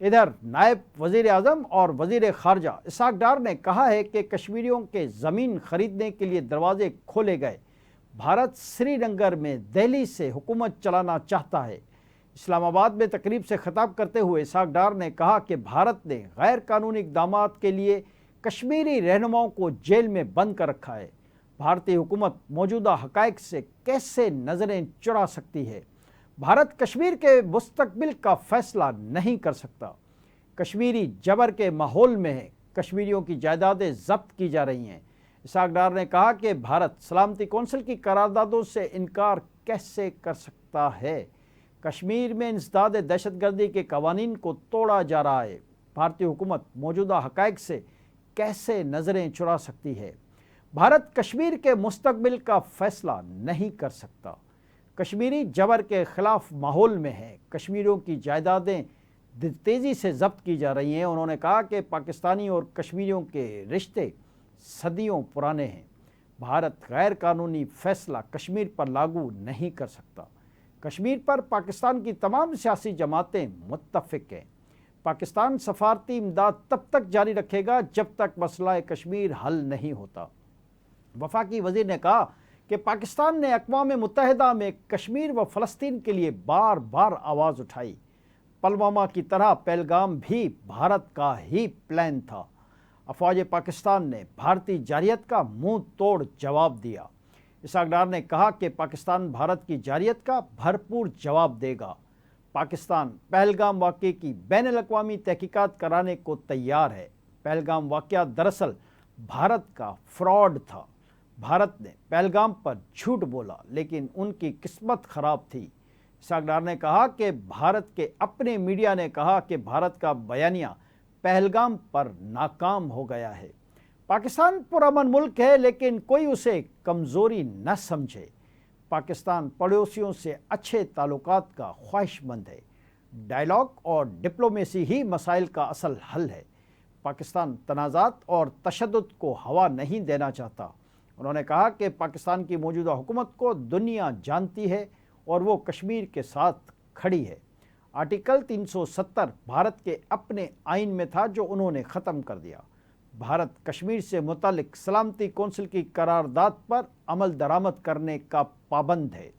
ادھر نائب وزیر اعظم اور وزیر خارجہ اسحاق ڈار نے کہا ہے کہ کشمیریوں کے زمین خریدنے کے لیے دروازے کھولے گئے۔ بھارت سری نگر میں دہلی سے حکومت چلانا چاہتا ہے۔ اسلام آباد میں تقریب سے خطاب کرتے ہوئے اسحاق ڈار نے کہا کہ بھارت نے غیر قانونی اقدامات کے لیے کشمیری رہنماؤں کو جیل میں بند کر رکھا ہے۔ بھارتی حکومت موجودہ حقائق سے کیسے نظریں چرا سکتی ہے؟ بھارت کشمیر کے مستقبل کا فیصلہ نہیں کر سکتا۔ کشمیری جبر کے ماحول میں ہے، کشمیریوں کی جائیدادیں ضبط کی جا رہی ہیں۔ اسحاق ڈار نے کہا کہ بھارت سلامتی کونسل کی قراردادوں سے انکار کیسے کر سکتا ہے؟ کشمیر میں انسداد دہشت گردی کے قوانین کو توڑا جا رہا ہے۔ بھارتی حکومت موجودہ حقائق سے کیسے نظریں چرا سکتی ہے؟ بھارت کشمیر کے مستقبل کا فیصلہ نہیں کر سکتا۔ کشمیری جبر کے خلاف ماحول میں ہے، کشمیریوں کی جائیدادیں تیزی سے ضبط کی جا رہی ہیں۔ انہوں نے کہا کہ پاکستانی اور کشمیریوں کے رشتے صدیوں پرانے ہیں۔ بھارت غیر قانونی فیصلہ کشمیر پر لاگو نہیں کر سکتا۔ کشمیر پر پاکستان کی تمام سیاسی جماعتیں متفق ہیں۔ پاکستان سفارتی امداد تب تک جاری رکھے گا جب تک مسئلہ کشمیر حل نہیں ہوتا۔ وفاقی وزیر نے کہا کہ پاکستان نے اقوام متحدہ میں کشمیر و فلسطین کے لیے بار بار آواز اٹھائی۔ پلوامہ کی طرح پہلگام بھی بھارت کا ہی پلان تھا۔ افواج پاکستان نے بھارتی جارحیت کا منہ توڑ جواب دیا۔ اسحاق ڈار نے کہا کہ پاکستان بھارت کی جارحیت کا بھرپور جواب دے گا۔ پاکستان پہلگام واقعے کی بین الاقوامی تحقیقات کرانے کو تیار ہے۔ پہلگام واقعہ دراصل بھارت کا فراڈ تھا۔ بھارت نے پہلگام پر جھوٹ بولا، لیکن ان کی قسمت خراب تھی۔ اسحاق ڈار نے کہا کہ بھارت کے اپنے میڈیا نے کہا کہ بھارت کا بیانیہ پہلگام پر ناکام ہو گیا ہے۔ پاکستان پرامن ملک ہے، لیکن کوئی اسے کمزوری نہ سمجھے۔ پاکستان پڑوسیوں سے اچھے تعلقات کا خواہش مند ہے۔ ڈائیلاگ اور ڈپلومیسی ہی مسائل کا اصل حل ہے۔ پاکستان تنازعات اور تشدد کو ہوا نہیں دینا چاہتا۔ انہوں نے کہا کہ پاکستان کی موجودہ حکومت کو دنیا جانتی ہے اور وہ کشمیر کے ساتھ کھڑی ہے۔ آرٹیکل 370 بھارت کے اپنے آئین میں تھا جو انہوں نے ختم کر دیا۔ بھارت کشمیر سے متعلق سلامتی کونسل کی قرارداد پر عمل درآمد کرنے کا پابند ہے۔